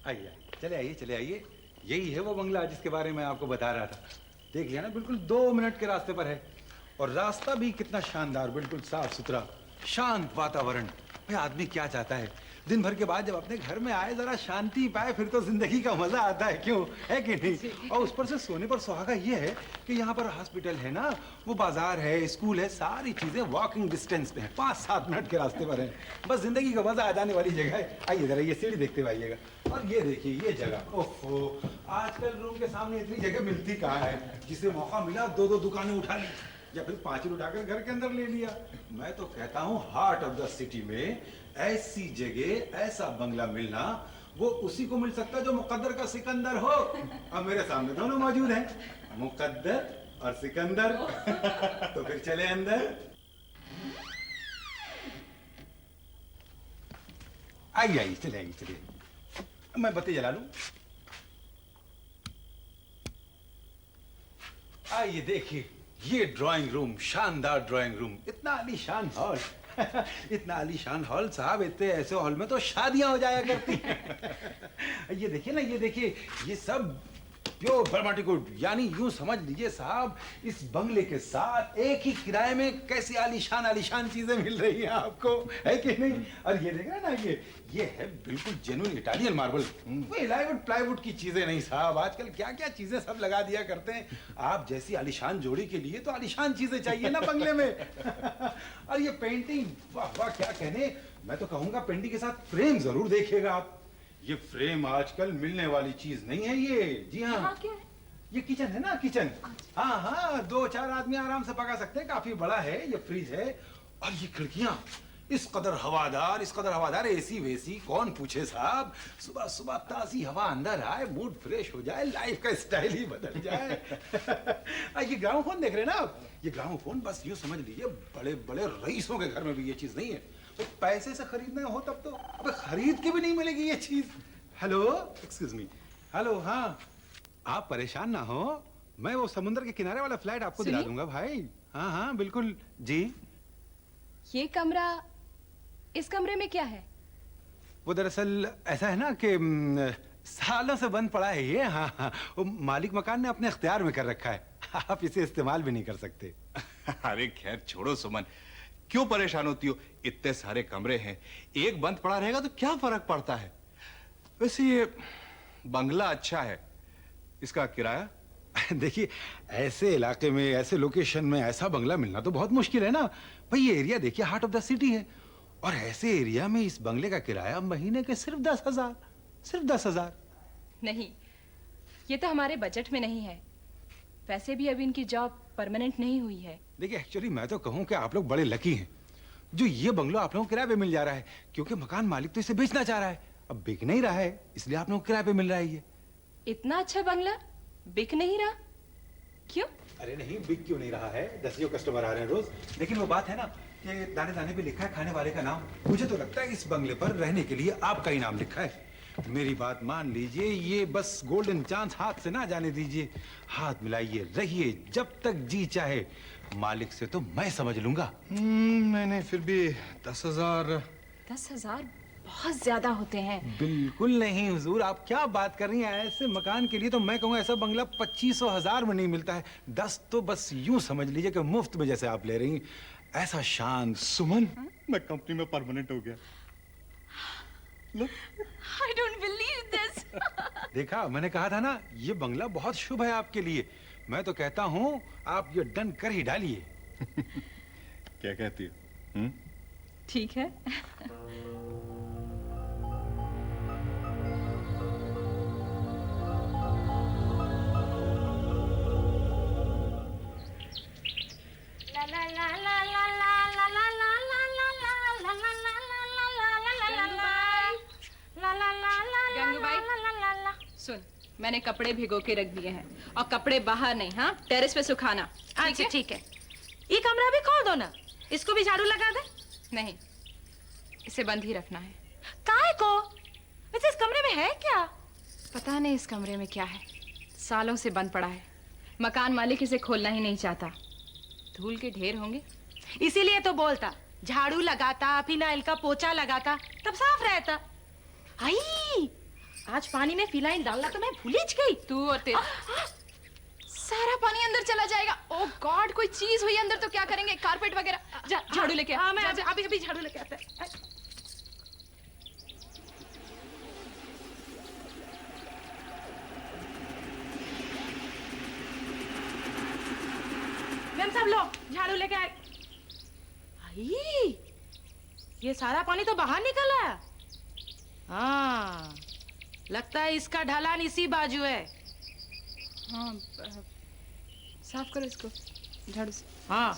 आइए चले आइए। यही है वो बंगला जिसके बारे में आपको बता रहा था। देख लिया ना, बिल्कुल 2 मिनट के रास्ते पर है। और रास्ता भी कितना शानदार, बिल्कुल साफ सुथरा, शांत वातावरण। भाई आदमी क्या चाहता है, दिन भर के बाद जब अपने घर में आए जरा शांति पाए, फिर तो जिंदगी का मजा आता है, क्यों है कि नहीं। और उस पर से सोने पर सुहागा ये है कि यहाँ पर हॉस्पिटल है ना, वो बाजार है, स्कूल है, सारी चीजें वॉकिंग डिस्टेंस पे है, 5-7 मिनट के रास्ते पर है। बस जिंदगी का मजा आ जाने वाली जगह है। आइए जरा ये सीढ़ी देखते हुए आइएगा। और ये देखिए ये जगह, ओहो, आजकल रूम के सामने इतनी जगह मिलती कहाँ है। जिसे मौका मिला 2-2 दुकानें उठा ली या फिर 5 उठाकर घर के अंदर ले लिया। मैं तो कहता हूँ हार्ट ऑफ द सिटी में ऐसी जगह, ऐसा बंगला मिलना, वो उसी को मिल सकता है जो मुकद्दर का सिकंदर हो। अब मेरे सामने दोनों मौजूद हैं, मुकद्दर और सिकंदर। तो फिर चले अंदर। आइए चलिए। मैं बत्ती जला लूं। आइए देखिए, ये ड्राइंग रूम, शानदार ड्राइंग रूम, इतना आलीशान हॉल। इतना आलीशान हॉल साहब, इतने ऐसे हॉल में तो शादियां हो जाया करती हैं। ये देखिए ना, ये सब प्योर बर्माटिकुड, यानी यूं समझ लीजिए साहब, इस बंगले के साथ एक ही किराए में कैसी आलीशान चीजें मिल रही हैं आपको, है कि नहीं। और ये देख रहे हैं ना, ये है बिल्कुल जेन्युइन इटालियन मार्बल। प्लाईवुड की चीजें नहीं साहब, आजकल क्या क्या चीजें सब लगा दिया करते हैं। आप जैसी आलीशान जोड़ी के लिए तो आलीशान चीजें चाहिए ना बंगले में। और ये पेंटिंग, वाह वाह क्या कहने। मैं तो कहूंगा पेंटिंग के साथ फ्रेम जरूर देखिएगा आप। ये फ्रेम आजकल मिलने वाली चीज नहीं है ये। जी हाँ, क्या है? ये किचन है ना, किचन। हाँ, 2-4 आदमी आराम से पका सकते हैं, काफी बड़ा है। ये फ्रिज है और ये खिड़कियां इस कदर हवादार, एसी वेसी कौन पूछे साहब। सुबह सुबह ताजी हवा अंदर आए, मूड फ्रेश हो जाए, लाइफ का स्टाइल ही बदल जाए। ये ग्रामोफोन देख रहे हैं ना आप, ये ग्रामोफोन बस यूं समझ लीजिए बड़े बड़े रईसों के घर में भी ये चीज नहीं है। तो पैसे से खरीदना हो तब तो, अब खरीद के भी नहीं मिलेगी ये चीज। Hello, excuse me. हेलो, हाँ, आप परेशान ना हो, मैं वो समुद्र के किनारे वाला फ्लैट आपको दिला दूंगा भाई। हाँ बिल्कुल जी। ये कमरा, इस कमरे में क्या है? वो दरअसल ऐसा है ना कि सालों से बंद पड़ा है ये। हाँ, वो मालिक मकान ने अपने इख्तियार में कर रखा है, आप इसे इस्तेमाल भी नहीं कर सकते। अरे खैर छोड़ो सुमन, क्यों परेशान होती हो। इतने सारे कमरे हैं, एक बंद पड़ा रहेगा तो क्या फर्क पड़ता है। वैसे ये बंगला अच्छा है, इसका किराया? देखिए, ऐसे इलाके में, ऐसे लोकेशन में ऐसा बंगला मिलना तो बहुत मुश्किल है ना भाई। ये एरिया देखिए हार्ट ऑफ द सिटी है, और ऐसे एरिया में इस बंगले का किराया महीने के सिर्फ 10,000, सिर्फ 10,000। नहीं, ये तो हमारे बजट में नहीं है। वैसे भी अभी इनकी जॉब परमानेंट नहीं हुई है। देखिए एक्चुअली मैं तो कहूँ कि आप लोग बड़े लकी हैं जो ये बंगलो आप लोगों को किराए पे मिल जा रहा है, क्योंकि मकान मालिक तो इसे बेचना चाह रहा है। अब बिक नहीं रहा है, इसलिए आप लोगों को किराए पे मिल रहा है ये। इतना अच्छा बंगला बिक नहीं रहा, क्यों? अरे नहीं, बिक क्यों नहीं रहा है, 10 कस्टमर आ रहे हैं रोज। लेकिन वो बात है ना कि दाने दाने पे लिखा है खाने वाले का नाम। मुझे तो लगता है इस बंगले पर रहने के लिए आपका ही नाम लिखा है। मेरी बात मान लीजिए, ये बस गोल्डन चांस हाथ से ना जाने दीजिए। हाथ मिलाइए, रहिए जब तक जी चाहे। मालिक से तो मैं समझ लूंगा। नहीं, फिर भी 10,000। 10,000 बहुत ज्यादा होते हैं। बिल्कुल नहीं हुजूर, आप क्या बात कर रही हैं। ऐसे मकान के लिए तो मैं कहूँगा ऐसा बंगला 25,000 में नहीं मिलता है। 10 तो बस यूं समझ लीजिए कि मुफ्त में जैसे आप ले रही हैं। ऐसा शांत। सुमन, मैं कंपनी में परमानेंट हो गया। I don't believe this. देखा, मैंने कहा था ना, ये बंगला बहुत शुभ है आपके लिए। मैं तो कहता हूँ आप ये डन कर ही डालिए। क्या कहती हो? ठीक है। सुन, मैंने कपड़े भिगो के रख दिए हैं, और कपड़े बाहर नहीं, हाँ, टेरेस पे सुखाना। अच्छा ठीक है। ये कमरा भी खोल दो ना, इसको भी झाड़ू लगा दे। नहीं, इसे बंद ही रखना है। काहे को? वैसे इस कमरे में है क्या? पता नहीं इस कमरे में क्या है, सालों से बंद पड़ा है। मकान मालिक इसे खोलना ही नहीं चाहता। धूल के ढेर होंगे, इसीलिए तो बोलता, झाड़ू लगाता, फिनाइल का पोछा लगाता, तब साफ रहता। आई, आज पानी में फिनाइल डालना तो मैं भूल ही गई। तू और तेरा सारा पानी अंदर चला जाएगा। ओ गॉड, कोई चीज हुई अंदर तो क्या करेंगे? कारपेट वगैरह। जा झाड़ू लेके आ। हाँ, मैं जा, जा। अभी अभी झाड़ू लेके आता है। मैम साहब लो झाड़ू लेके आए। आई, ये सारा पानी तो बाहर निकला। हाँ, लगता है इसका ढलान इसी बाजू है। हाँ, साफ करो इसको झाड़ू से। हाँ,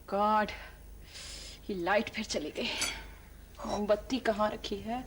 गॉड, ये लाइट फिर चली गई। मोमबत्ती कहाँ रखी है?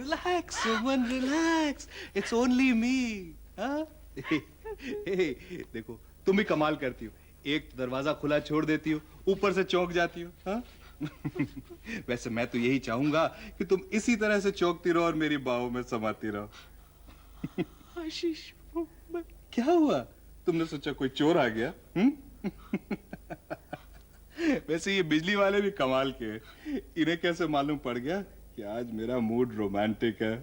Relax, Suman, relax. It's only me. हाँ? Hey, देखो, तुम भी कमाल करती हो। एक दरवाजा खुला छोड़ देती हो, ऊपर से चौंक जाती हो। हाँ? वैसे मैं तो यही चाहूंगा कि तुम इसी तरह से चौंकती रहो और मेरी बाहों में समाती रहो। आशीष, क्या हुआ? तुमने सोचा कोई चोर आ गया? वैसे ये बिजली वाले भी कमाल के हैं। इन्हें कैसे मालूम पड़ गया कि आज मेरा मूड रोमांटिक है?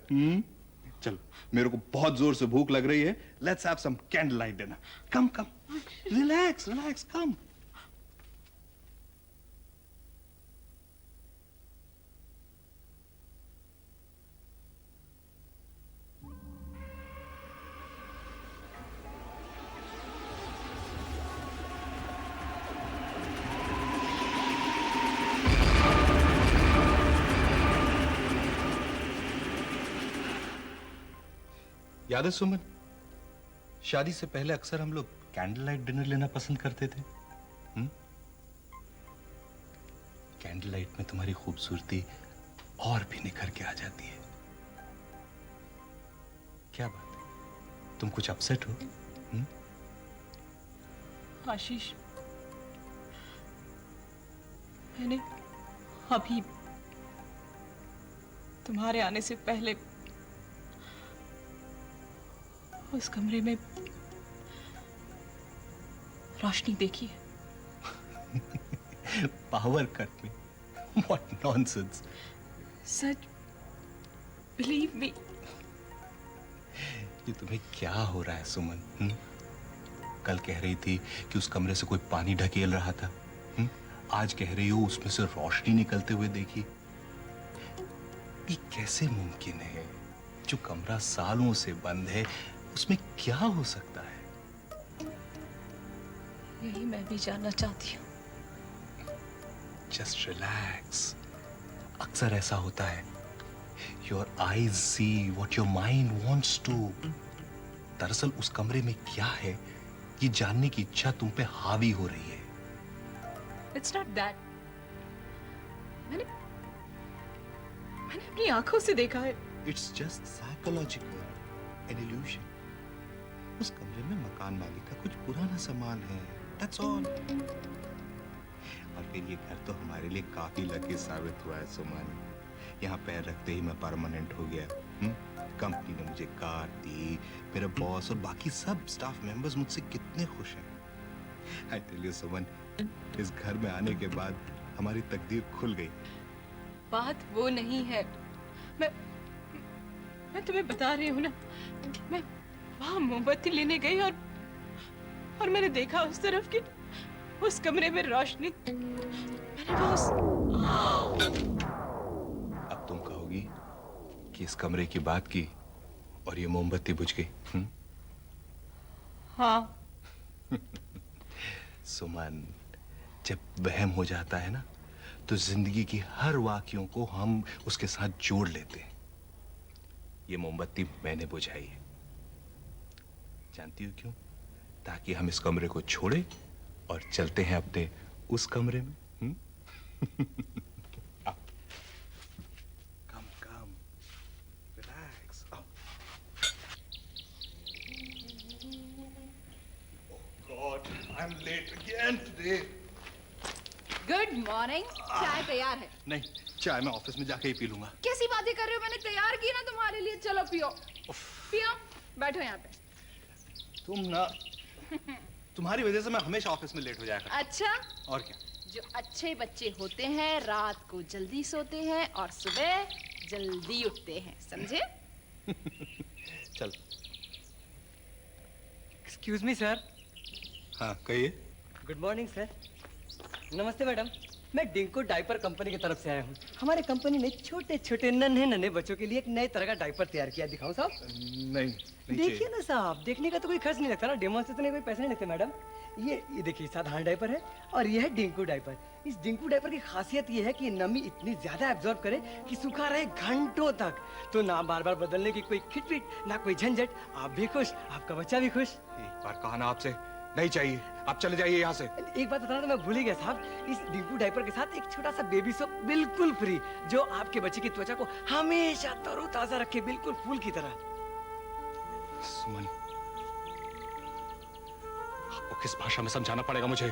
चलो, मेरे को बहुत जोर से भूख लग रही है। Let's have some candle light dinner. Come come, relax relax, come. याद है सुमन, शादी से पहले अक्सर हम लोग कैंडल लाइट डिनर लेना पसंद करते थे। कैंडल लाइट में तुम्हारी खूबसूरती और भी निखर के आ जाती है। क्या बात है, तुम कुछ अपसेट हो? आशीष, मैंने अभी तुम्हारे आने से पहले उस कमरे में रोशनी देखी है। पावर कट में? What nonsense! Such, believe me. ये तुम्हें क्या हो रहा है सुमन? कल कह रही थी कि उस कमरे से कोई पानी ढकेल रहा था। आज कह रही हो उसमें से रोशनी निकलते हुए देखी। ये कैसे मुमकिन है? जो कमरा सालों से बंद है, उसमें क्या हो सकता है? यही मैं भी जानना चाहती हूँ। Just relax. अक्सर ऐसा होता है your eyes see what your mind wants to. दरअसल उस कमरे में क्या है ये जानने की इच्छा तुम पे हावी हो रही है। It's not that. मैंने अपनी आंखों से देखा है। It's just psychological, an illusion. उस कमरे में मकान मालिक का कुछ पुराना सामान है, दैट्स ऑल। और फिर ये घर तो हमारे लिए काफी लकी साबित हुआ है सुमन। यहाँ पैर रखते ही मैं परमानेंट हो गया। कंपनी ने मुझे कार दी, मेरा बॉस और बाकी सब स्टाफ मेंबर्स मुझसे कितने खुश हैं। आई टेल यू सुमन, इस घर में आने के बाद हमारी तकदीर खुल गई। बात वो नहीं है। मैं तुम्हें बता रही हूँ ना, मैं वहां मोमबत्ती लेने गई और मैंने देखा उस तरफ कि उस कमरे में रोशनी। मैंने बस अब तुम कहोगी कि इस कमरे की बात की और ये मोमबत्ती बुझ गई। हाँ। सुमन, जब वहम हो जाता है ना तो जिंदगी की हर वाकयों को हम उसके साथ जोड़ लेते हैं। ये मोमबत्ती मैंने बुझाई है। जानती हो क्यों? ताकि हम इस कमरे को छोड़े और चलते हैं अपने उस कमरे में। Come come, relax. Oh god, I am late again today. Good morning. चाय तैयार है। नहीं, चाय मैं ऑफिस में जाके ही पी लूंगा। कैसी बातें कर रहे हो? मैंने तैयार की ना तुम्हारे लिए। चलो पियो पियो, बैठो यहाँ पे। तुम ना, तुम्हारी वजह से मैं हमेशा ऑफिस में लेट हो जाया करता। अच्छा, और क्या? जो अच्छे बच्चे होते हैं रात को जल्दी सोते हैं और सुबह जल्दी उठते हैं, समझे? चल। Excuse me sir. हाँ कहिए। Good morning sir. नमस्ते मैडम, मैं डिंको डायपर कंपनी की तरफ से आया हूँ। हमारे कंपनी ने छोटे छोटे नन्हे बच्चों के लिए एक नए तरह का डायपर तैयार किया। दिखाऊं साहब? नहीं, देखिए ना साहब, देखने का तो कोई खर्च नहीं लगता ना, डेमोन्स्ट्रेशन के कोई पैसे नहीं लगते मैडम। ये देखिए साधारण डायपर है और ये है डिंको डायपर। इस डिंको डायपर की खासियत ये है कि नमी इतनी ज्यादा एब्जॉर्ब करे कि सूखा रहे घंटों तक। तो ना बार बार बदलने की कोई खिटपिट, ना कोई झंझट। आप भी खुश, आपका बच्चा भी खुश। एक बार कहा ना आपसे, नहीं चाहिए। आप चले जाइए यहाँ से। एक बात बताना तो मैं भूल ही गया साहब, इस डिंकू डायपर के साथ एक छोटा सा बेबी सोप बिल्कुल फ्री, जो आपके बच्चे की त्वचा को हमेशा तरोताजा रखे, बिल्कुल फूल की तरह। सुमन, आपको किस भाषा में समझाना पड़ेगा मुझे?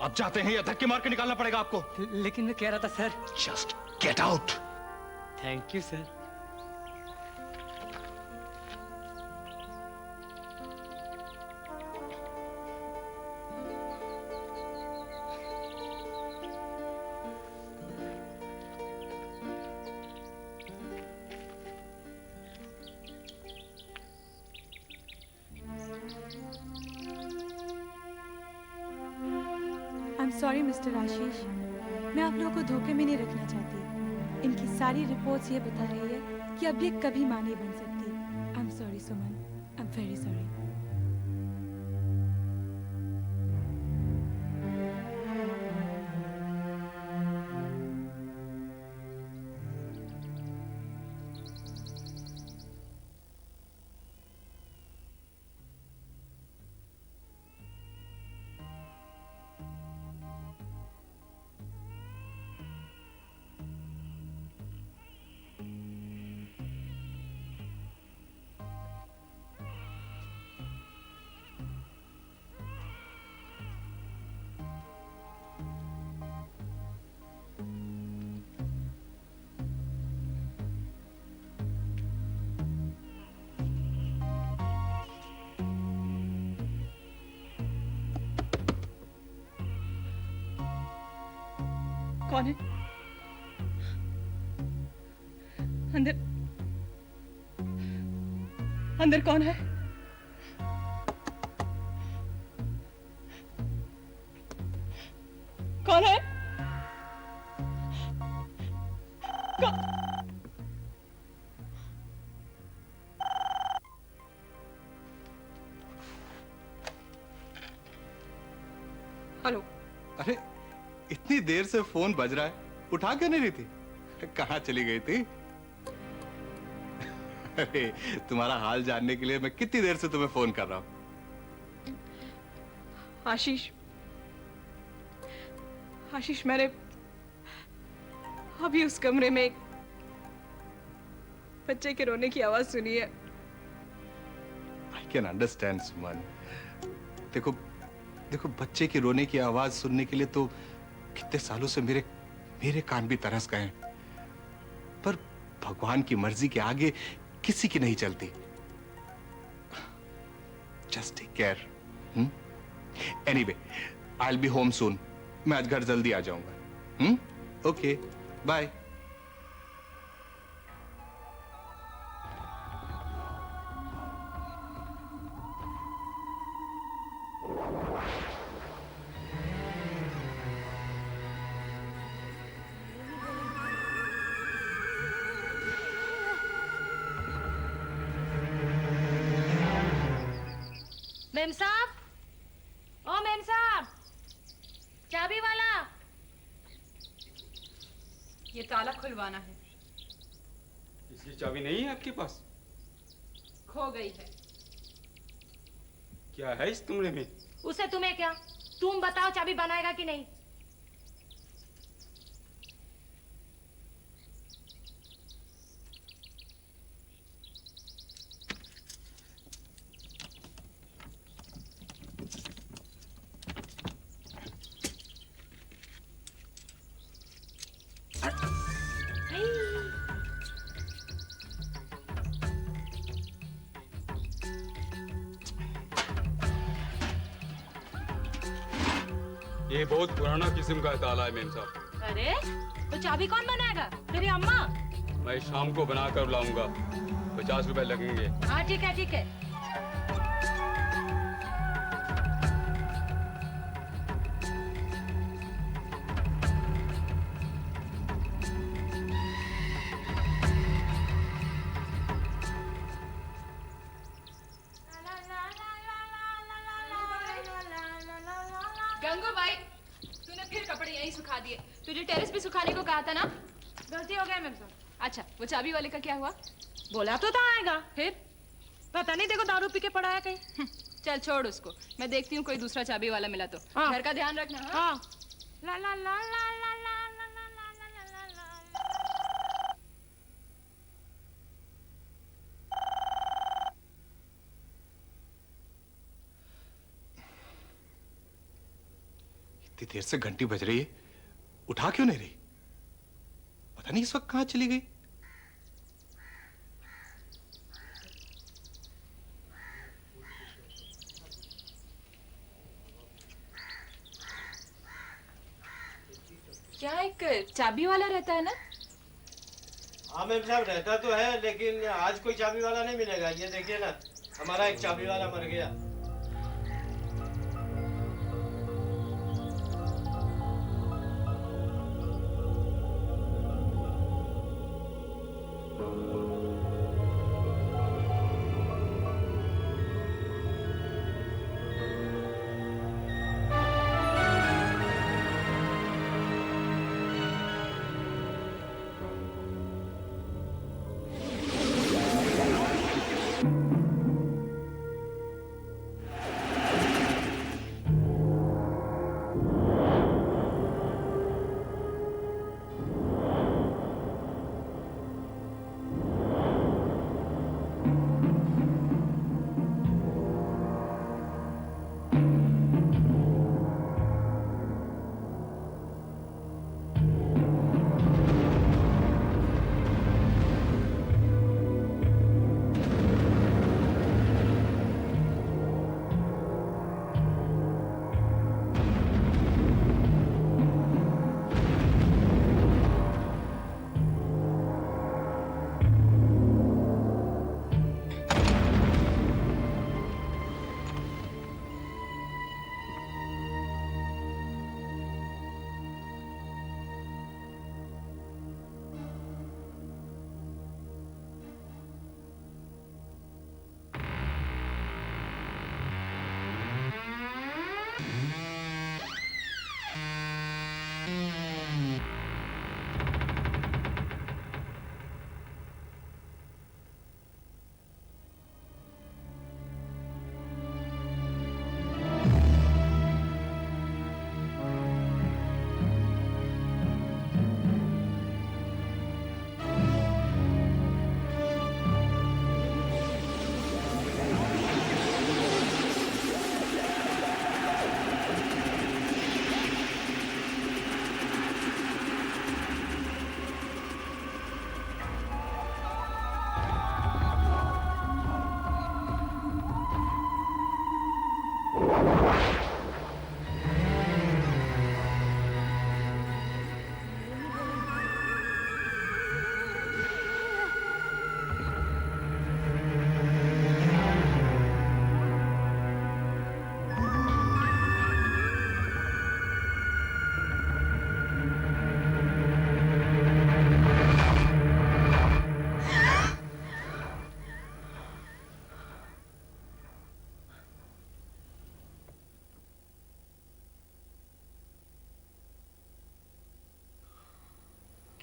आप जाते हैं या धक्के मार के निकालना पड़ेगा आपको? लेकिन मैं कह रहा था sir. Just get out. Thank you sir. Sorry mister Ashish, मैं आप लोगों को धोखे में नहीं रखना चाहती। इनकी सारी रिपोर्ट्स ये बता रही है कि अब ये कभी मां नहीं बन सकती। I am sorry Suman, I am very sorry. कौन है? अंदर अंदर कौन है? कौन है? हेलो। अरे इतनी देर से फोन बज रहा है, उठा क्यों नहीं रही थी? कहाँ चली गई थी? अरे तुम्हारा हाल जानने के लिए मैं कितनी देर से तुम्हें फोन कर रहा हूं। आशीष, आशीष, मैंने अभी उस कमरे में एक बच्चे के रोने की आवाज सुनी है। आई कैन अंडरस्टैंड सुमन। देखो देखो, बच्चे के रोने की आवाज सुनने के लिए तो कितने सालों से मेरे कान भी तरस गए हैं, पर भगवान की मर्जी के आगे किसी की नहीं चलती। Just take care. Anyway, I will be home soon. मैं आज घर जल्दी आ जाऊंगा। Okay, bye. मेम साहब, ओ मेम साहब, चाबी वाला। ये ताला खुलवाना है। इसकी चाबी नहीं है आपके पास? खो गई है। क्या है इस कमरे में? उसे तुम्हें क्या? तुम बताओ चाबी बनाएगा कि नहीं? ये बहुत पुराना किस्म का ताला है मेम साहब। अरे तो चाबी कौन बनाएगा? तेरी अम्मा? मैं शाम को बना कर लाऊंगा। 50 रुपए लगेंगे। हाँ ठीक है, ठीक है। गंगूबाई, तूने फिर कपड़े यहीं सुखा दिए। तुझे टेरेस पे सुखाने को कहा था ना? गलती हो गया मेम साहब। अच्छा, वो चाबी वाले का क्या हुआ? बोला तो था आएगा। फिर? पता नहीं, देखो दारू पी के पड़ा है कहीं। चल छोड़ उसको, मैं देखती हूँ कोई दूसरा चाबी वाला मिला तो। हाँ। घर का ध्यान रखना। हाँ? हाँ। ला ला ला ला ला ला ला ला ला ला ला ला। इतनी देर से घंटी बज रही है, उठा क्यों नहीं रही? पता नहीं इस वक्त कहां चली गई। क्या एक चाबी वाला रहता है ना? हाँ मैम साहब, रहता तो है, लेकिन आज कोई चाबी वाला नहीं मिलेगा। ये देखिए ना, हमारा एक चाबी वाला मर गया।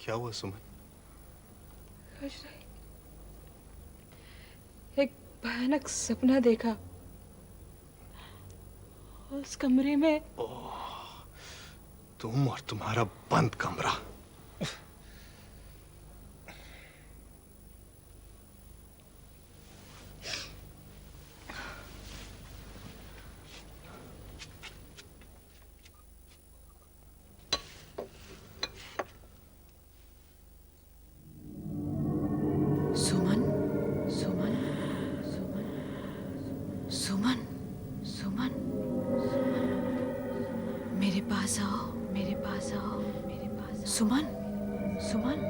क्या हुआ सुमन? कुछ नहीं, एक भयानक सपना देखा। उस कमरे में तुम और तुम्हारा बंद कमरा। सुमन, सुमन, सुमन, सुमन, सुमन, मेरे पास आओ, मेरे पास आओ, मेरे पास आओ। सुमन, सुमन।